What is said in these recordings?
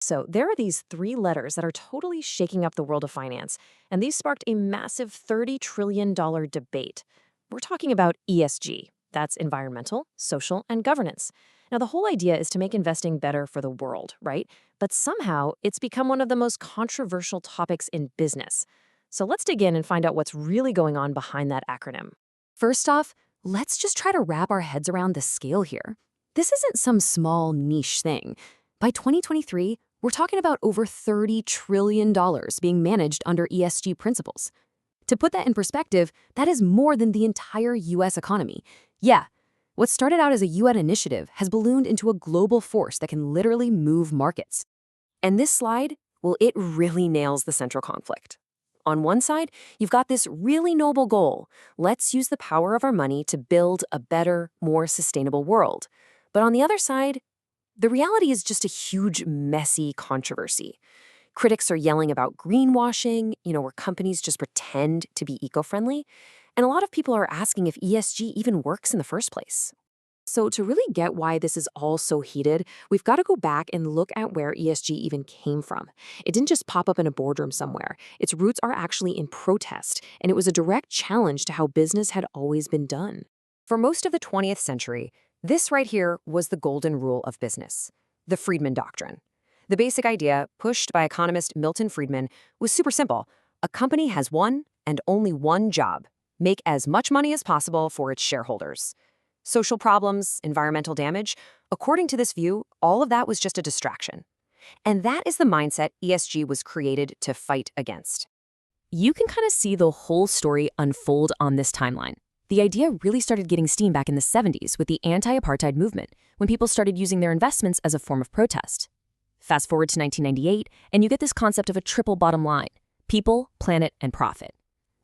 So there are these three letters that are totally shaking up the world of finance, and these sparked a massive $30 trillion debate. We're talking about ESG. That's environmental, social, and governance. Now, the whole idea is to make investing better for the world, right? But somehow, it's become one of the most controversial topics in business. So let's dig in and find out what's really going on behind that acronym. First off, let's just try to wrap our heads around the scale here. This isn't some small niche thing. By 2023, we're talking about over $30 trillion being managed under ESG principles. To put that in perspective, that is more than the entire US economy. Yeah, what started out as a UN initiative has ballooned into a global force that can literally move markets. And this slide, well, it really nails the central conflict. On one side, you've got this really noble goal. Let's use the power of our money to build a better, more sustainable world. But on the other side, the reality is just a huge, messy controversy. Critics are yelling about greenwashing, where companies just pretend to be eco-friendly. And a lot of people are asking if ESG even works in the first place. So to really get why this is all so heated, we've got to go back and look at where ESG even came from. It didn't just pop up in a boardroom somewhere. Its roots are actually in protest, and it was a direct challenge to how business had always been done. For most of the 20th century, this right here was the golden rule of business, the Friedman doctrine. The basic idea, pushed by economist Milton Friedman, was super simple. A company has one and only one job: make as much money as possible for its shareholders. Social problems, environmental damage, according to this view, all of that was just a distraction. And that is the mindset ESG was created to fight against. You can kind of see the whole story unfold on this timeline. The idea really started getting steam back in the 70s with the anti-apartheid movement, when people started using their investments as a form of protest. Fast forward to 1998, and you get this concept of a triple bottom line: people, planet, and profit.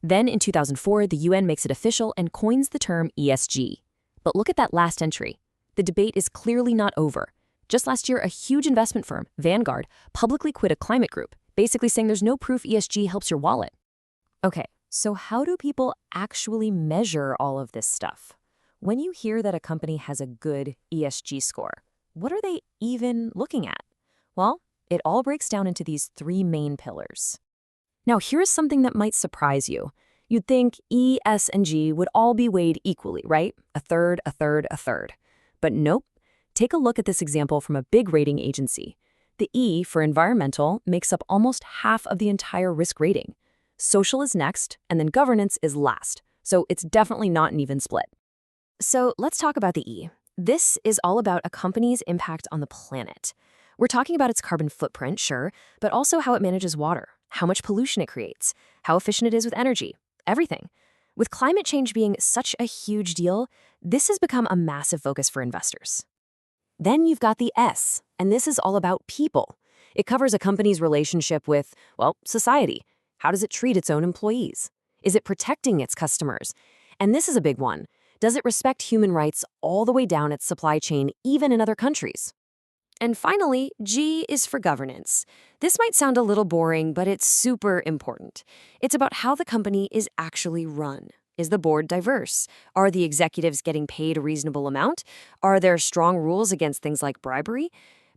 Then in 2004, the UN makes it official and coins the term ESG. But look at that last entry. The debate is clearly not over. Just last year, a huge investment firm, Vanguard, publicly quit a climate group, basically saying there's no proof ESG helps your wallet. Okay, so how do people actually measure all of this stuff? When you hear that a company has a good ESG score, what are they even looking at? Well, it all breaks down into these three main pillars. Now, here's something that might surprise you. You'd think E, S, and G would all be weighed equally, right? A third, a third, a third. But nope. Take a look at this example from a big rating agency. The E for environmental makes up almost half of the entire risk rating. Social is next, and then governance is last. So it's definitely not an even split. So let's talk about the E. This is all about a company's impact on the planet. We're talking about its carbon footprint, sure, but also how it manages water, how much pollution it creates, how efficient it is with energy, everything. With climate change being such a huge deal, this has become a massive focus for investors. Then you've got the S, and this is all about people. It covers a company's relationship with, well, society. How does it treat its own employees? Is it protecting its customers? And this is a big one. Does it respect human rights all the way down its supply chain, even in other countries? And finally, G is for governance. This might sound a little boring, but it's super important. It's about how the company is actually run. Is the board diverse? Are the executives getting paid a reasonable amount? Are there strong rules against things like bribery?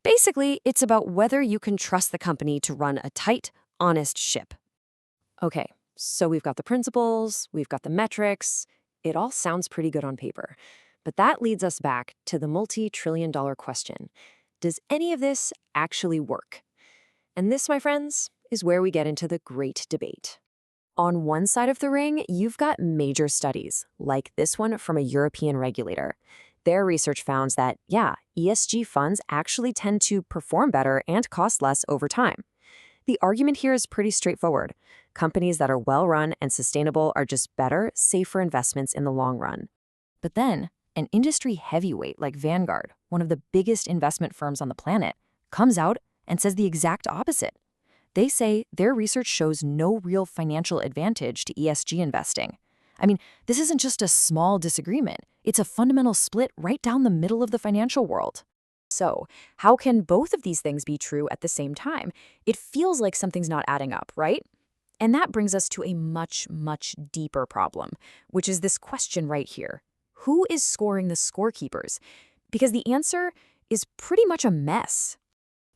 Basically, it's about whether you can trust the company to run a tight, honest ship. Okay, so we've got the principles, we've got the metrics. It all sounds pretty good on paper. But that leads us back to the multi-trillion-dollar question. Does any of this actually work? And this, my friends, is where we get into the great debate. On one side of the ring, you've got major studies, like this one from a European regulator. Their research found that, ESG funds actually tend to perform better and cost less over time. The argument here is pretty straightforward. Companies that are well-run and sustainable are just better, safer investments in the long run. But then, an industry heavyweight like Vanguard, one of the biggest investment firms on the planet, comes out and says the exact opposite. They say their research shows no real financial advantage to ESG investing. I mean, this isn't just a small disagreement. It's a fundamental split right down the middle of the financial world. So, how can both of these things be true at the same time? It feels like something's not adding up, right? And that brings us to a much, much deeper problem, which is this question right here. Who is scoring the scorekeepers? Because the answer is pretty much a mess.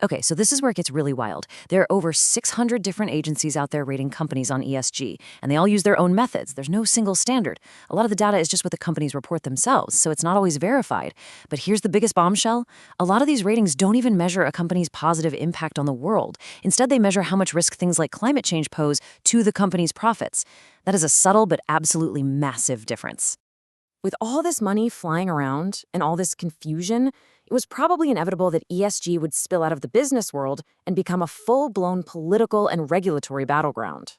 Okay, so this is where it gets really wild. There are over 600 different agencies out there rating companies on ESG, and they all use their own methods. There's no single standard. A lot of the data is just what the companies report themselves, so it's not always verified. But here's the biggest bombshell. A lot of these ratings don't even measure a company's positive impact on the world. Instead, they measure how much risk things like climate change pose to the company's profits. That is a subtle but absolutely massive difference. With all this money flying around and all this confusion, it was probably inevitable that ESG would spill out of the business world and become a full-blown political and regulatory battleground.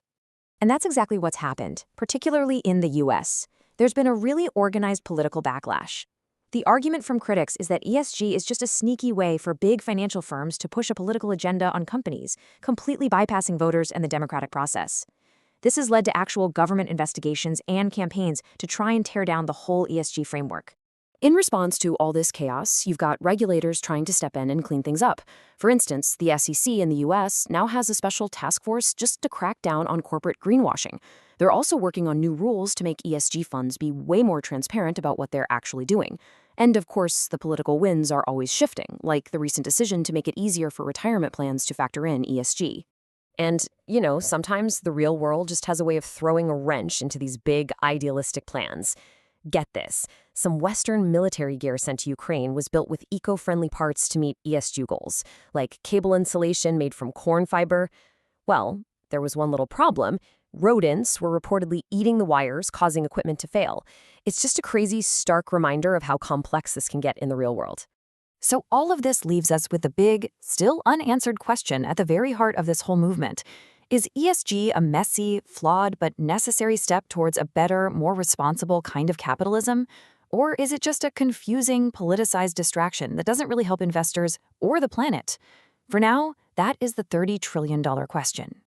And that's exactly what's happened, particularly in the US. There's been a really organized political backlash. The argument from critics is that ESG is just a sneaky way for big financial firms to push a political agenda on companies, completely bypassing voters and the democratic process. This has led to actual government investigations and campaigns to try and tear down the whole ESG framework. In response to all this chaos, you've got regulators trying to step in and clean things up. For instance, the SEC in the US now has a special task force just to crack down on corporate greenwashing. They're also working on new rules to make ESG funds be way more transparent about what they're actually doing. And of course, the political winds are always shifting, like the recent decision to make it easier for retirement plans to factor in ESG. And, sometimes the real world just has a way of throwing a wrench into these big, idealistic plans. Get this. Some Western military gear sent to Ukraine was built with eco-friendly parts to meet ESG goals, like cable insulation made from corn fiber. Well, there was one little problem. Rodents were reportedly eating the wires, causing equipment to fail. It's just a crazy, stark reminder of how complex this can get in the real world. So all of this leaves us with the big, still unanswered question at the very heart of this whole movement. Is ESG a messy, flawed, but necessary step towards a better, more responsible kind of capitalism? Or is it just a confusing, politicized distraction that doesn't really help investors or the planet? For now, that is the $30 trillion question.